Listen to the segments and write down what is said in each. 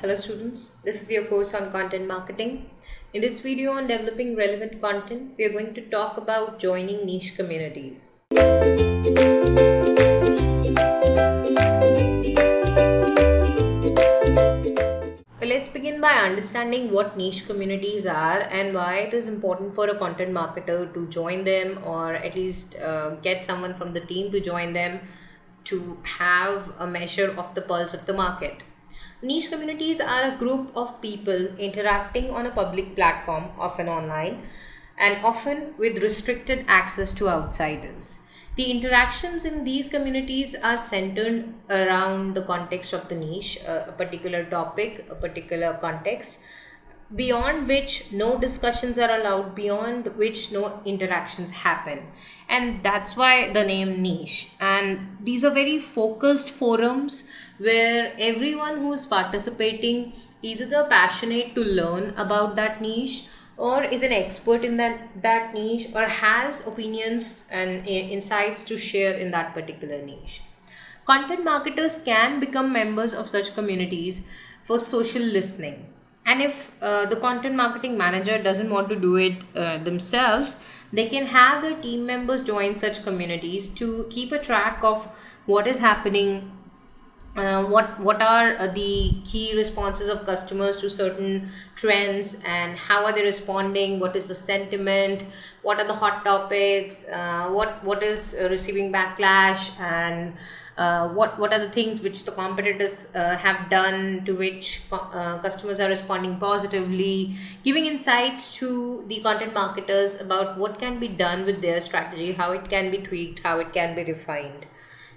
Hello students, this is your course on content marketing. In this video on developing relevant content, we are going to talk about joining niche communities. Let's begin by understanding what niche communities are and why it is important for a content marketer to join them, or at least get someone from the team to join them to have a measure of the pulse of the market. Niche communities are a group of people interacting on a public platform, often online, and often with restricted access to outsiders. The interactions in these communities are centered around the context of the niche, a particular topic, a particular context, beyond which no discussions are allowed, beyond which no interactions happen. And that's why the name niche. And these are very focused forums where everyone who's participating is either passionate to learn about that niche, or is an expert in that niche, or has opinions and insights to share in that particular niche. Content marketers can become members of such communities for social listening. And if the content marketing manager doesn't want to do it themselves, they can have their team members join such communities to keep a track of what is happening, what are the key responses of customers to certain trends, and how are they responding, what is the sentiment, what are the hot topics, what is receiving backlash, and what are the things which the competitors have done to which customers are responding positively, giving insights to the content marketers about what can be done with their strategy, how it can be tweaked, how it can be refined.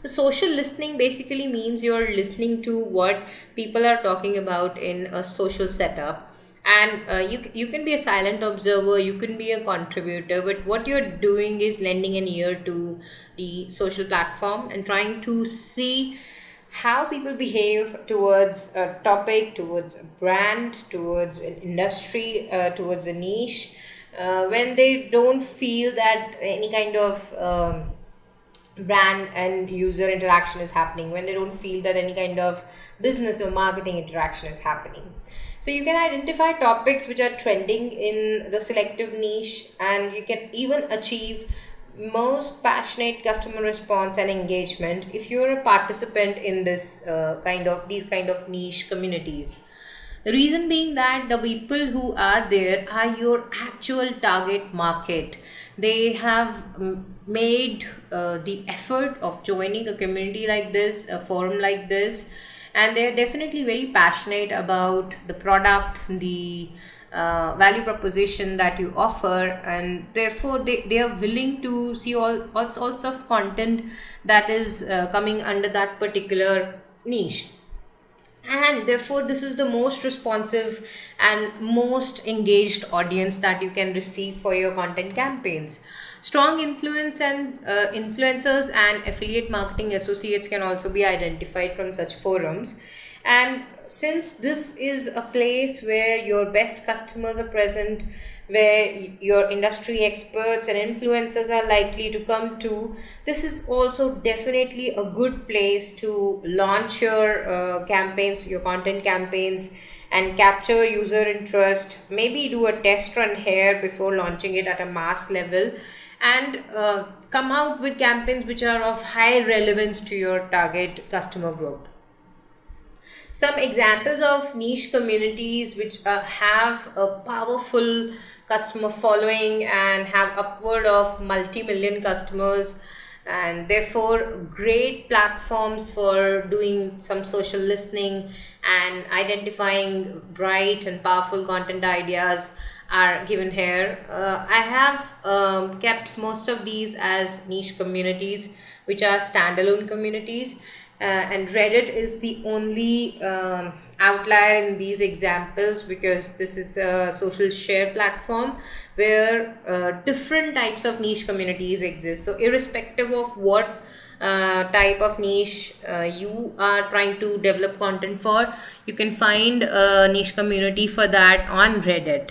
The social listening basically means you're listening to what people are talking about in a social setup. And you can be a silent observer, you can be a contributor, but what you're doing is lending an ear to the social platform and trying to see how people behave towards a topic, towards a brand, towards an industry, towards a niche, when they don't feel that any kind of brand and user interaction is happening, when they don't feel that any kind of business or marketing interaction is happening. So you can identify topics which are trending in the selective niche, and you can even achieve most passionate customer response and engagement if you're a participant in these kind of niche communities. The reason being that the people who are there are your actual target market. They have made the effort of joining a community like this, a forum like this, and they're definitely very passionate about the product, the value proposition that you offer, and therefore they are willing to see all sorts of content that is coming under that particular niche. And therefore this is the most responsive and most engaged audience that you can receive for your content campaigns. Strong influence and influencers and affiliate marketing associates can also be identified from such forums. And since this is a place where your best customers are present, where your industry experts and influencers are likely to come to, this is also definitely a good place to launch your campaigns, your content campaigns, and capture user interest. Maybe do a test run here before launching it at a mass level, and come out with campaigns which are of high relevance to your target customer group. Some examples of niche communities which have a powerful customer following and have upward of multi-million customers, and therefore great platforms for doing some social listening and identifying bright and powerful content ideas are given here. I have kept most of these as niche communities, which are standalone communities. And Reddit is the only outlier in these examples, because this is a social share platform where different types of niche communities exist. So irrespective of what type of niche you are trying to develop content for, you can find a niche community for that on Reddit.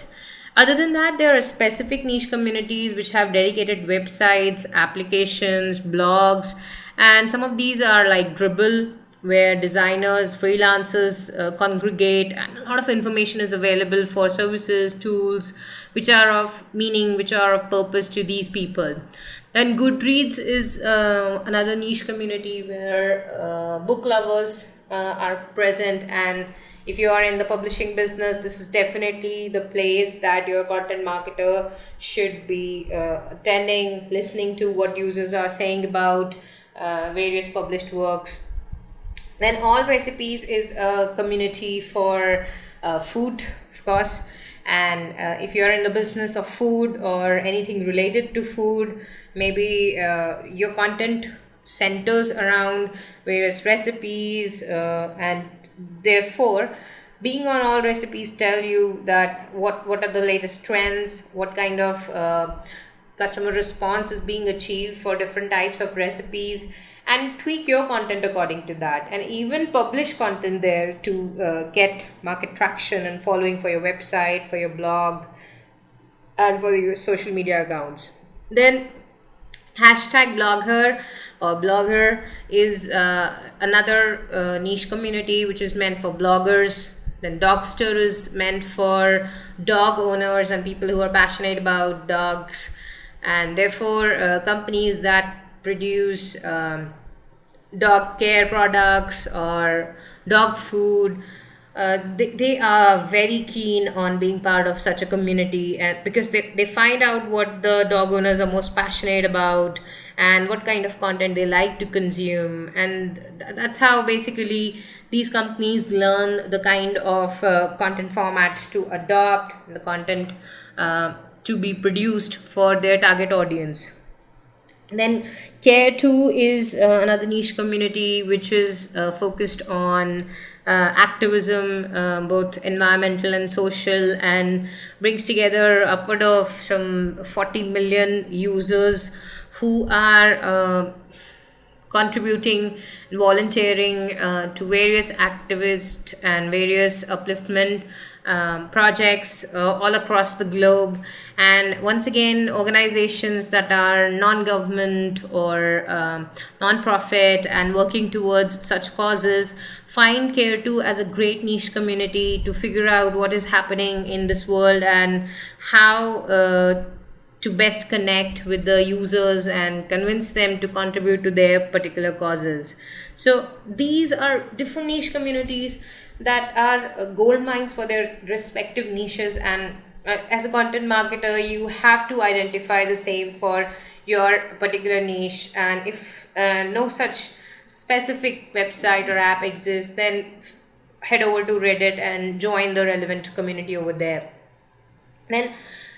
Other than that, there are specific niche communities which have dedicated websites, applications, blogs, and some of these are like Dribble, where designers, freelancers congregate, and a lot of information is available for services, tools, which are of meaning, which are of purpose to these people. Then Goodreads is another niche community where book lovers are present, and if you are in the publishing business, this is definitely the place that your content marketer should be attending, listening to what users are saying about various published works. Then all recipes is a community for food, of course. And if you're in the business of food or anything related to food, maybe your content centers around various recipes, and therefore being on all recipes tell you that what are the latest trends, what kind of customer response is being achieved for different types of recipes, and tweak your content according to that, and even publish content there to get market traction and following for your website, for your blog, and for your social media accounts. Then hashtag blogger or blogger is another niche community which is meant for bloggers. Then Dogster is meant for dog owners and people who are passionate about dogs, and therefore companies that produce dog care products or dog food. They are very keen on being part of such a community, and because they find out what the dog owners are most passionate about and what kind of content they like to consume, and that's how basically these companies learn the kind of content format to adopt, the content to be produced for their target audience. Then Care 2 is another niche community which is focused on activism, both environmental and social, and brings together upward of some 40 million users who are contributing and volunteering to various activist and various upliftment projects all across the globe. And once again, organizations that are non-government or non-profit and working towards such causes find Care 2 as a great niche community to figure out what is happening in this world and how to best connect with the users and convince them to contribute to their particular causes. So these are different niche communities that are gold mines for their respective niches, and as a content marketer you have to identify the same for your particular niche. And if no such specific website or app exists, then head over to Reddit and join the relevant community over there. Then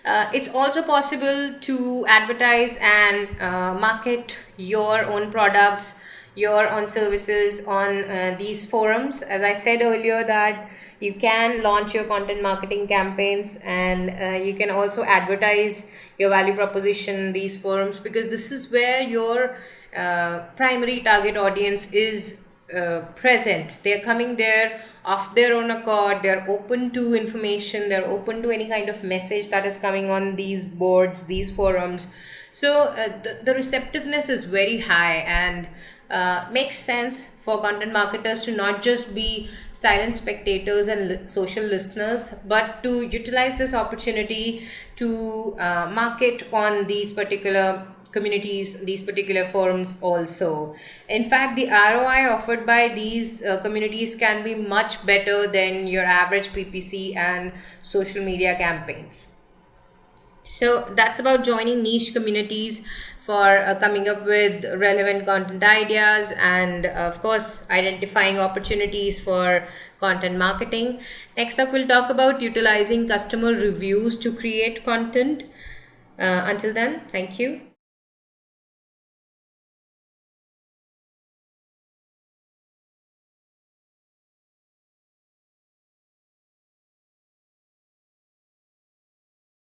it's also possible to advertise and market your own products, your own services on these forums. As I said earlier, that you can launch your content marketing campaigns, and you can also advertise your value proposition in these forums, because this is where your primary target audience is present. They're coming there of their own accord, they're open to information, they're open to any kind of message that is coming on these boards, these forums. So the receptiveness is very high, and makes sense for content marketers to not just be silent spectators and social listeners, but to utilize this opportunity to market on these particular communities, these particular forums also. In fact, the ROI offered by these communities can be much better than your average PPC and social media campaigns. So that's about joining niche communities for coming up with relevant content ideas, and of course identifying opportunities for content marketing. Next up, we'll talk about utilizing customer reviews to create content. Until then, thank you.